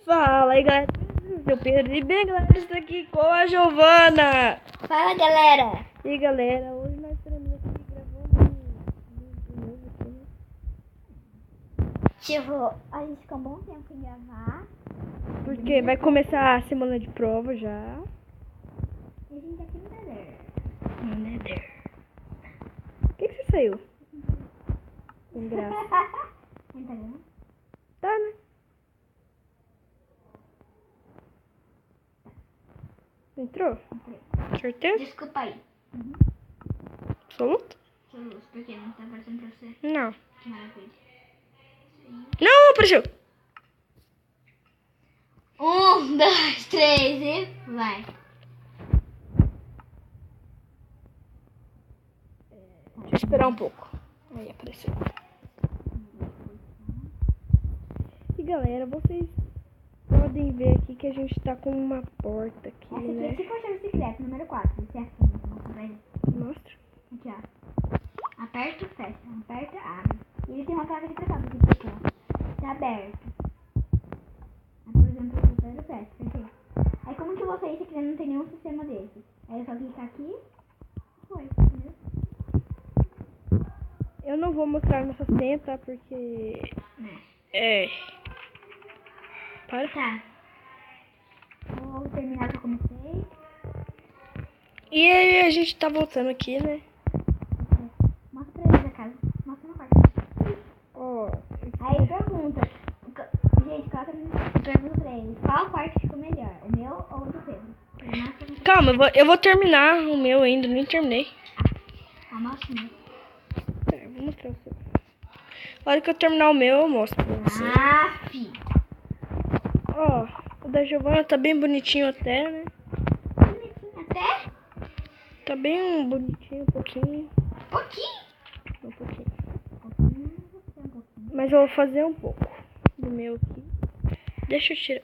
Fala aí, galera. Meu Pedro e bem, galera, estou aqui com a Giovana. Fala, galera. E galera, hoje nós estaremos aqui gravando um novo aqui, né? Tipo, a gente ficou um bom tempo sem gravar. Porque vai começar a semana de prova já. E a gente tá aqui no Nether. No Nether. Por que você saiu? Sem graça. Tá vendo? Tá, né? Entrou? Entrei. Certeza? Desculpa aí. Absoluto? Luz, por que não tá aparecendo pra você? Não. Que maravilha. Não, apareceu. 1, 2, 3 e vai. Deixa eu esperar um pouco. Aí apareceu. E galera, vocês podem ver aqui que a gente tá com uma porta aqui, Essa aqui né? é tipo a chave secreta, número 4. Você afunda, mostra pra ele. Mostra. Aqui, ó. Aperta, fecha. Aperta, abre. E ele tem uma trava de pressão aqui pra cá. Tá aberto. Aí, por exemplo, eu aperto, fecha. Fechei. Aí como que você isso aqui não tem nenhum sistema desse? Aí é só clicar aqui. Foi, entendeu? Eu não vou mostrar nossa senha, tá? Porque... É... Para. Tá. Vou terminar o que eu comecei. E aí a gente tá voltando aqui, né? Mostra pra eles a casa. Mostra na parte. Ó... Aí pergunta. Gente, coloca pergunta pra eles. Qual quarto ficou melhor? O meu ou o do Pedro? Calma, eu vou terminar o meu ainda, nem terminei. Mostra o meu. Tá, eu vou mostrar o seu. Na hora que eu terminar o meu, eu mostro pra você. Fi. Ó, o da Giovana tá bem bonitinho até, né? Bonitinho até? Tá bem bonitinho, um pouquinho. Pouquinho. Um pouquinho. Pouquinho. Mas eu vou fazer um pouco do meu aqui. Deixa eu tirar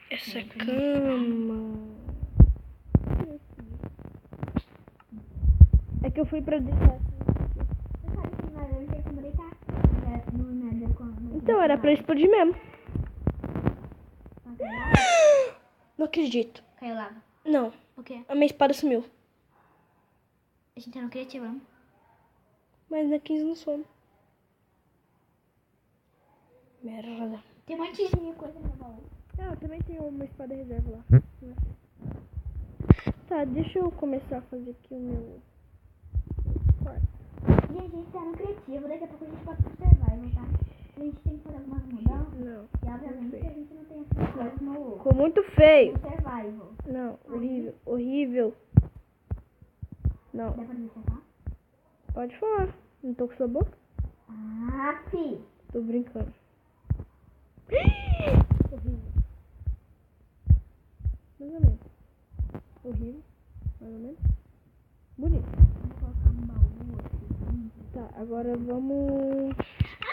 essa cama. É que eu fui pra deitar. Você sabe que nós hoje é como deitar? No Nether com... Então era pra explodir mesmo. Não acredito. Caiu lava. Não, O quê? a minha espada sumiu. A gente tá no criativo, não? Mas na 15 não some. Merda. Tem um monte de coisa no baú. Ah, também tem uma espada reserva lá. Tá, deixa eu começar a fazer aqui o meu quarto. Gente, a gente tá no criativo. Daqui a pouco a gente pode pro survival, tá? A gente tem que fazer algumas mudanças. Não. E obviamente a gente não tem essas coisas no Ficou muito feio. survival. Não, horrível, horrível. Não, Dá pra me acertar? pode falar. Não tô com sua boca? Fi. Tô brincando. Horrível. Mais ou menos. Horrível. Mais ou menos. Bonito. Vou colocar um baú aqui. Tá, agora vamos...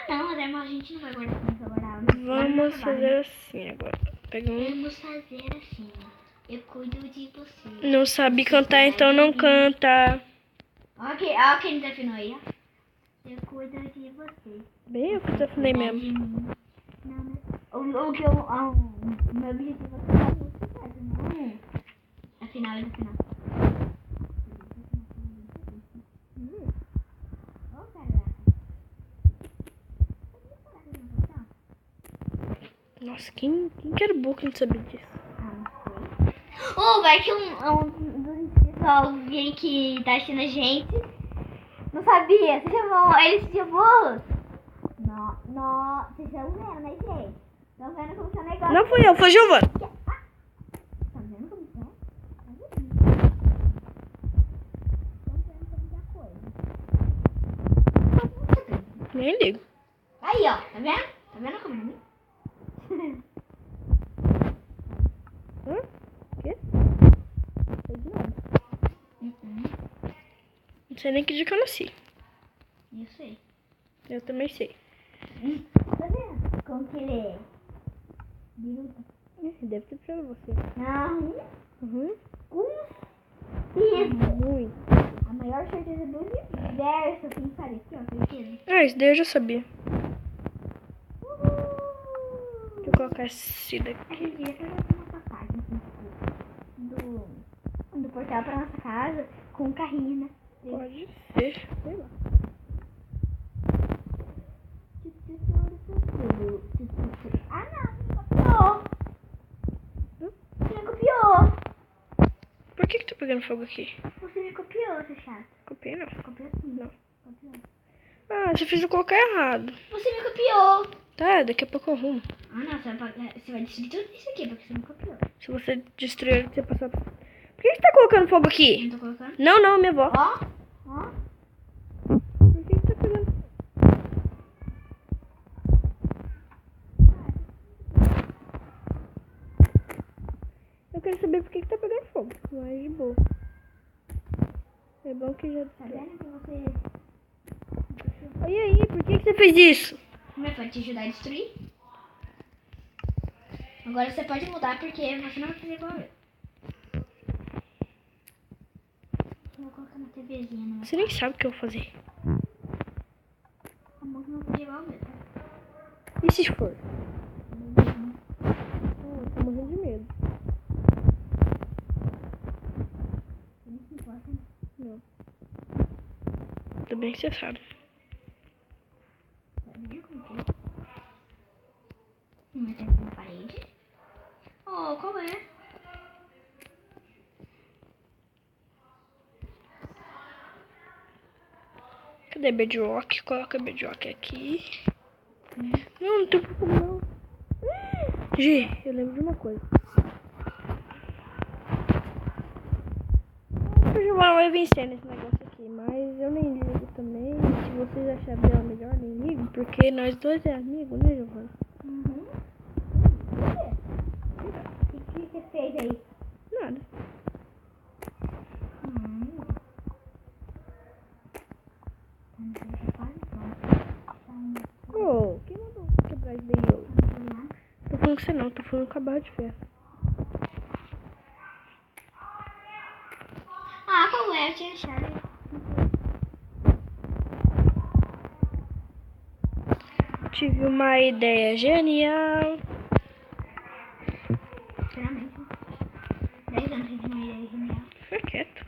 Não, mas a gente não vai guardar como eu guardava. Vamos fazer assim agora. Pega um... Vamos fazer assim. Eu cuido de você. Não sabe cantar, então não canta. Ok, ó quem desafinou aí, ó. Eu cuido de você. Bem, eu que falei mesmo. De mim. Não, né? O meu objetivo é fazer muito sucesso, não. Afinal, no final. Ô, caraca. Nossa, quem que era burro que não sabia disso? Ô, vai que um dos inscritos, alguém que tá assistindo a gente, não sabia. Você chamou eles de burros? Não, vocês estão vendo, né, gente? Estão vendo como que é o negócio? Não fui eu, foi Giovana. Tá vendo como que é? Tá vendo? Estão vendo como que é a coisa. Nem ligo. Aí, ó, tá vendo? Tá vendo como é? Hã? O quê? Não sei de nada. Não sei nem que dia que eu nasci. Eu sei. Eu também sei. Tá vendo como que ele é? Biruta. Deve ter pra você. Não. Uhum. Isso. Muito. A maior certeza do universo. Quem sabe aqui, ó, certeza. Ah, isso daí eu já sabia. Deixa eu colocar esse daqui. Aquele dia eu já fiz uma passagem do portal pra nossa casa com um carrinho, né? Pode ser, sei lá. Ah, não, você me copiou. Por que tá pegando fogo aqui? Você me copiou, seu chato. Copiei não. Copiou sim. Não. Copiou. Ah, você fez eu colocar errado. Você me copiou. Tá, daqui a pouco eu arrumo. Ah, não, você vai destruir tudo isso aqui porque você me copiou. Se você destruir, você passar... Por que você tá colocando fogo aqui? Não tô colocando? Não, minha avó. Ó. Por que tá pegando? Eu quero saber por que tá pegando fogo. Mas de boa. É bom que já... Tá vendo que você... E aí, por que você fez isso? Mas pode te ajudar a destruir. Agora você pode mudar porque você não vai fazer igual eu. Vou colocar uma TVzinha no meu. Você nem sabe o que eu vou fazer. Amor, que não fazer igual o meu, tá? E se for? Eu tô morrendo de medo. Você não se importa, né? Não. Tudo bem que você sabe. Sabia como que é? Uma tempo na parede. Oh, qual é? Cadê Bedrock? Coloca Bedrock aqui. Não tem como não. Gi, eu lembro de uma coisa. Eu já vai vencer nesse negócio aqui, mas eu nem ligo também. Se vocês acharem dela melhor, nem ligo, porque nós dois é amigo, né, Giovana? Uhum. O que você fez aí? Nada. Ô, quem mandou quebrar isso daí, ô? Tô falando com você não, tô falando com a barra de ferro. Ah, qual é? Eu tinha achado. Tive uma ideia genial. Sinceramente. 10 anos de uma ideia genial. Fica quieto.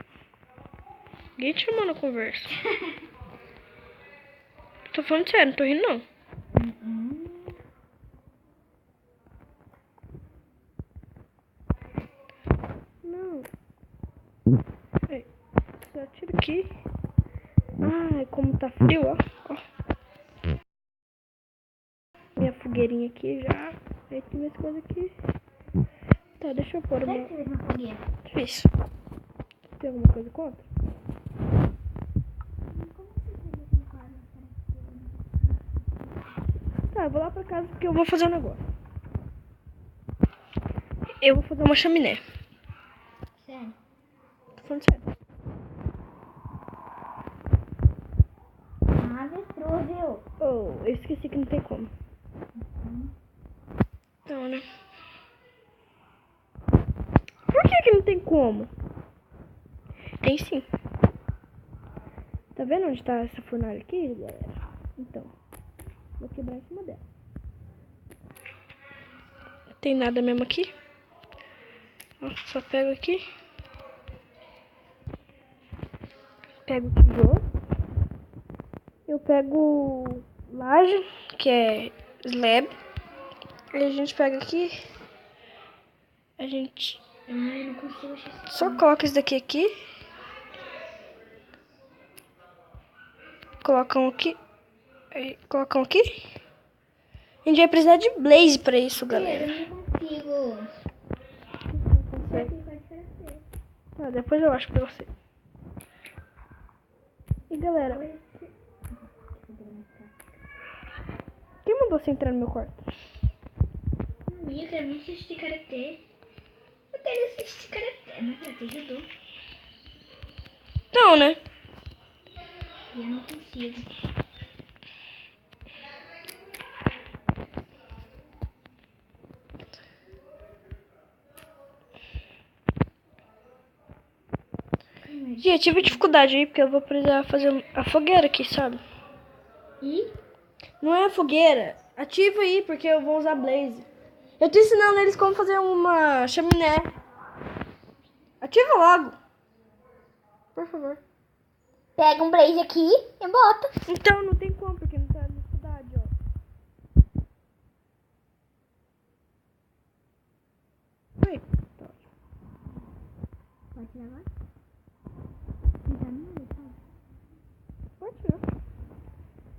Ninguém te chamou na conversa. Tô falando sério, não tô rindo não. Não. Aí, só tira aqui. Ai, como tá frio, ó. Minha fogueirinha aqui já. Aí tem minhas coisas aqui. Tá, deixa eu pôr Será uma... que você fez uma fogueira? Fiz. Tem alguma coisa contra? Tá, eu vou lá pra casa porque eu vou fazer um negócio. Eu vou fazer uma chaminé. Sério? Tô falando sério. Avestruz, viu? Oh, eu esqueci que não tem como. Então, né? Por que não tem como? Tem sim. Tá vendo onde tá essa fornalha aqui, galera? Então, vou quebrar em cima dela. Não tem nada mesmo aqui. Ó, só pego aqui. Pego o tijolo. Eu pego laje, que é slab. Aí a gente pega aqui. A gente Ai, não consigo achar isso. só coloca isso daqui aqui. Colocam aqui. Aí, colocam aqui. A gente vai precisar de blaze pra isso, galera. Eu não consigo. Tá, depois eu acho pra você. E galera, quem mandou você entrar no meu quarto? Eu quero muito assistir karatê. Eu quero assistir karatê. Mas karatê judô. Não, né? E eu não consigo. Gente, eu tive dificuldade aí porque eu vou precisar fazer a fogueira aqui, sabe? E? Não é a fogueira. Ativa aí porque eu vou usar blaze. Eu tô ensinando eles como fazer uma chaminé. Ativa logo. Por favor. Pega um blaze aqui e bota. Então, não tem como, porque não tá na cidade, ó. Oi. Pode tirar agora? Pode tirar.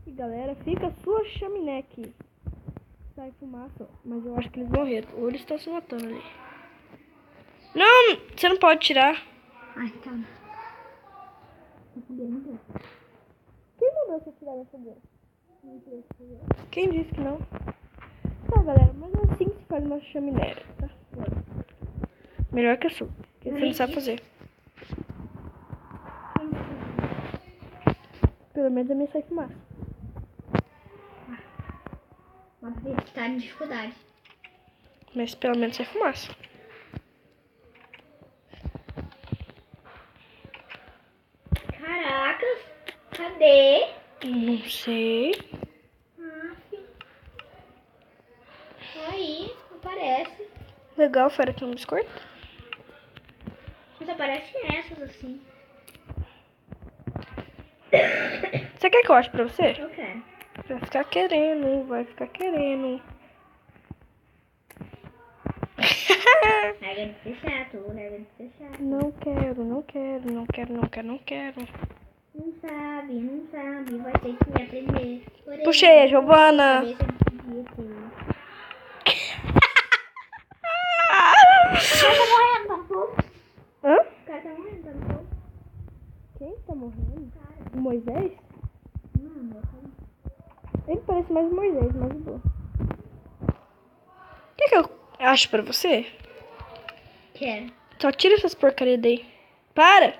E galera, fica a sua chaminé aqui. Sai fumaça, ó. Mas eu acho que eles morreram. Ou eles estão se matando ali. Não, você não pode tirar. Ai, calma. Não sabia, não deu. Quem mandou você tirar da fogueira? Quem disse que não? Tá, galera, mas é assim que se faz uma chaminé, tá? Melhor que a sua, porque você não sabe fazer. Pelo menos a minha sai fumaça. Vamos ver se tá em dificuldade. Mas pelo menos sai fumaça. Caracas, cadê? Não sei. Aí, aparece. Legal, fera, aqui um biscoito. Mas aparecem essas assim. Você quer que eu ache pra você? Eu quero. Vai ficar querendo, vai ficar querendo. Larga de ser chato, larga de ser chato. Não quero, não quero, não quero, não quero, não quero. Não sabe, vai ter que aprender. Porém, Puxei, Giovana. cabeça de podia ter. O cara tá morrendo, tá no fogo? Hã? O cara tá morrendo, tá no fogo? Quem tá morrendo? Cara, O Moisés? não, meu cara. Ele parece mais o Moisés, mais o boa. Quer que eu ache pra você? Quero. Só tira essas porcarias daí. Para!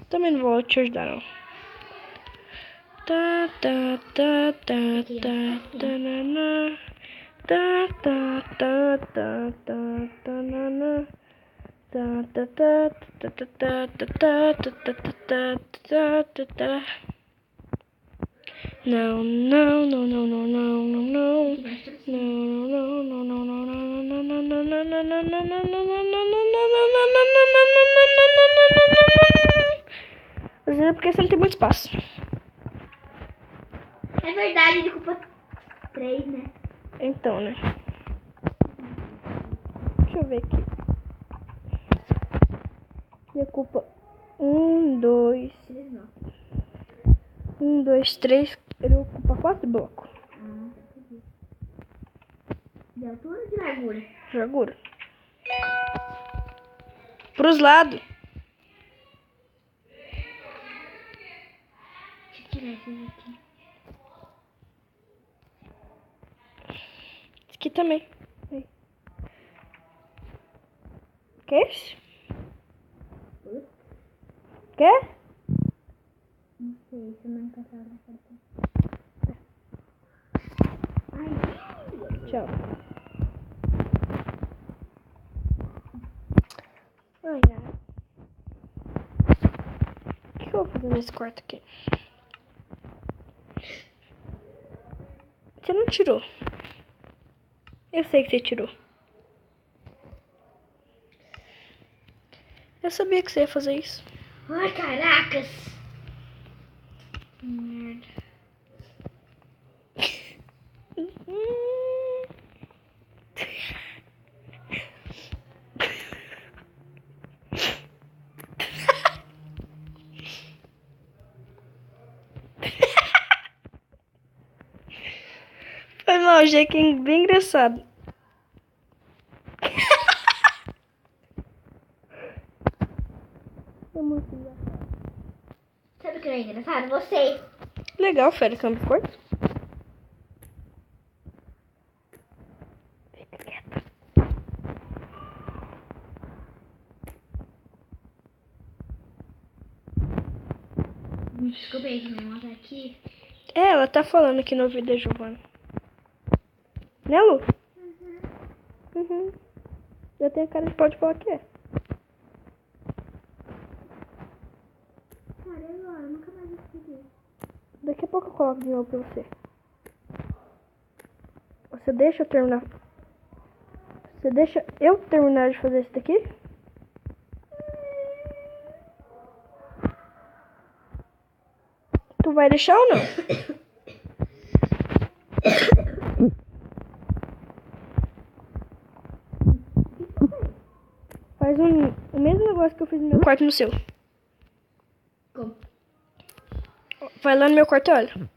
Também não vou te ajudar, não. Tá, tá, tá, tá, tá, tá, na, tá, tá, tá, tá, tá, tá, na, tá, tá, tá, tá, tá, tá, tá, tá, tá, tá, tá, tá. Não, não, não, não, não, não, não, não. Não, não, não, não, não, não, não, não, não, não, não, não, não, não, Mas é porque você não tem muito espaço. É verdade, ele culpa 3, né? Então, né? Deixa eu ver aqui. Minha culpa. 1, 2. 3 não. 1, 2, 3. Ele ocupa 4 blocos. Ah, tá entendi. De altura ou de largura? Largura. Pros lados. Deixa eu tirar esses aqui. Esse aqui também. Aí. Quer esse? Quer? Não sei, se eu não encontrar na porta. Ai, Tchau. Ai, ai. O que eu vou fazer nesse quarto aqui? Você não tirou. Eu sei que você tirou. Eu sabia que você ia fazer isso. ai, caracas. Merda. Foi mal, já que é bem engraçado. É muito engraçado. Sabe o que é engraçado? Você. Legal, fera, câmbio corto. Fica quieta. Desculpa aí que minha irmã tá aqui. É, ela tá falando aqui no ouvido da Giovana. Né, Lu? Uhum. Eu tenho a cara de pode falar que é. Cara, agora, eu nunca mais escrevi. Daqui a pouco eu coloco de novo pra você. Você deixa eu terminar. Você deixa eu terminar de fazer isso daqui? Tu vai deixar ou não? Faz o mesmo negócio que eu fiz no meu quarto no seu. Como? Vai lá no meu quarto e olha.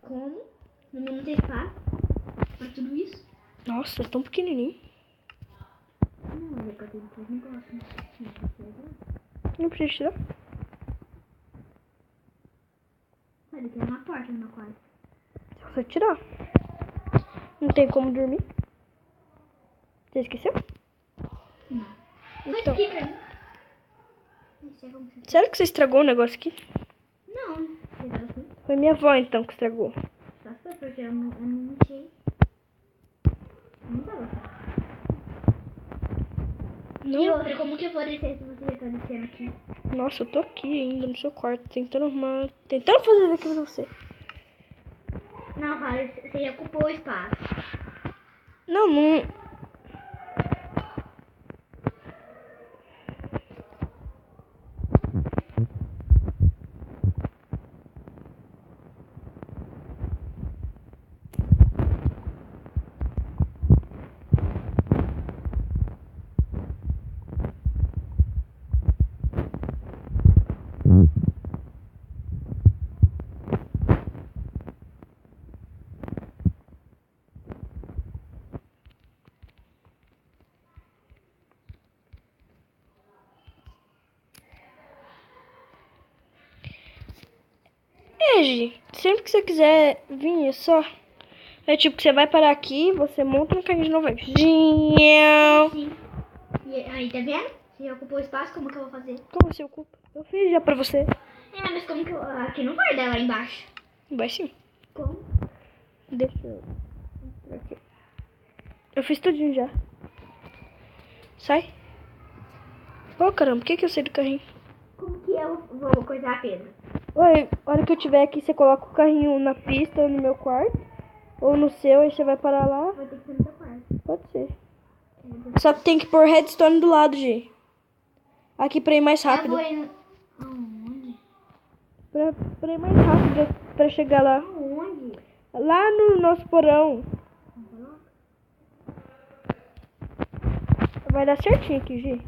Como? No meu não tem espaço pra tudo isso? Nossa, é tão pequenininho. Não, mas é que eu tenho três negócios. Não precisa tirar. Olha, tem uma porta no meu quarto. Só tirar. Não tem como dormir. Você esqueceu? Não. Então. Aqui pra mim. Não sei como você... Sério que você estragou o negócio aqui? Não, legal assim. Foi minha avó então que estragou. Só foi porque eu não mexi. Não tava. E Não. outra, como que eu vou descer se você já tá descendo aqui? Nossa, eu tô aqui ainda no seu quarto, tentando arrumar. Tentando fazer isso aqui pra você. Não, cara, você já ocupou o espaço. Não, não. Gi, sempre que você quiser vir, é só. É tipo que você vai parar aqui, você monta no carrinho de novo. Sim. E aí, tá vendo? Você já ocupou o espaço, como que eu vou fazer? Como você ocupa? Eu fiz já pra você. É, mas como que eu... Aqui não vai dar lá embaixo. Vai sim. Como? Deixa eu. Aqui. Eu fiz tudinho já. Sai. Ô caramba, por que eu saí do carrinho? Como que eu vou coisar a pedra? Oi, a hora que eu tiver aqui, você coloca o carrinho na pista no meu quarto. Ou no seu, aí você vai parar lá. Vou ter que ser no seu quarto. Pode ser. Só que tem que pôr redstone do lado, G. Aqui pra ir mais rápido. Eu vou ir no... Aonde? Pra ir mais rápido, pra chegar lá. Aonde? Lá no nosso porão. Vai dar certinho aqui, G.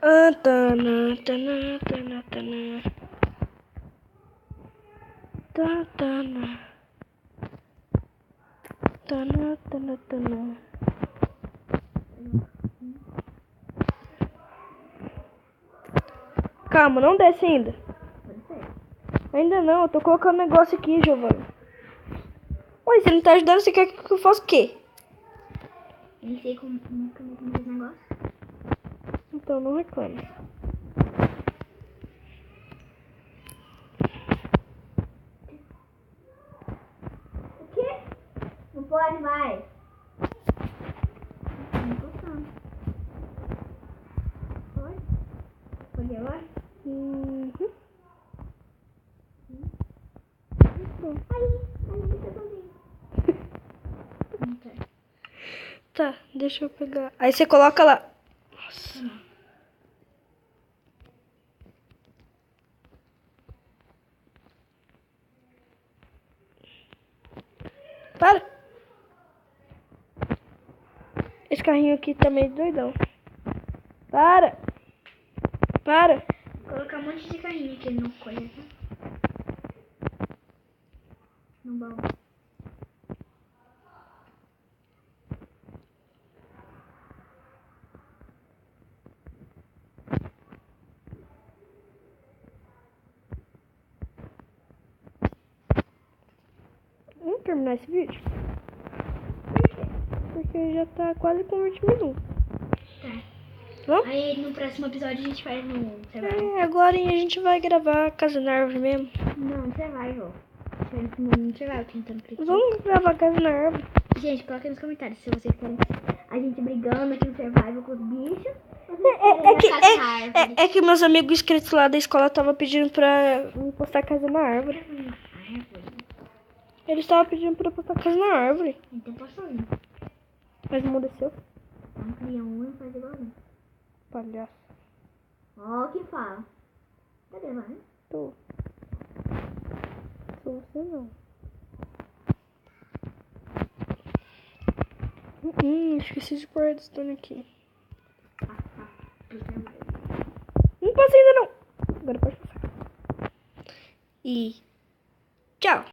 Ah, tana, tana, tana, tana. Ta, tana. Tana, tana, tana. Calma, não desce ainda. Pode ser. Ainda não, eu tô colocando negócio aqui, Giovanni. Oi, você não tá ajudando, você quer que eu faça o quê? Eu não sei como que eu vou comer esse negócio. Então não reclame. O quê? Não pode mais. Não gostando. Pode? Pode agora? Uhum. Aí, deixa sozinho. Não quero. Tá, deixa eu pegar. Aí você coloca lá. Nossa. Para. Esse carrinho aqui tá meio doidão. Para. Para. Vou colocar um monte de carrinho aqui no coisa, tá? No baú. Vamos terminar esse vídeo? Por quê? Porque já tá quase com 20 minutos. Tá. Vamos? Aí no próximo episódio a gente faz no survival. Agora a gente vai gravar a Casa na Árvore mesmo. Não, no survival. No survival, tentando clicar. Vamos gravar a Casa na Árvore. Gente, coloquem nos comentários se vocês querem a gente brigando aqui no survival com os bichos. É que meus amigos inscritos lá da escola estavam pedindo pra me postar Casa na Árvore. Eles estavam pedindo pra postar Casa na Árvore. Então posso ir. Mas não desceu. Então cria um e faz igualzinho. Palhaço. Ó, que fala. Cadê, vai? Tô. Sou você não. Esqueci de pôr a redstone aqui. Não posso ainda não. Agora pode passar. E tchau.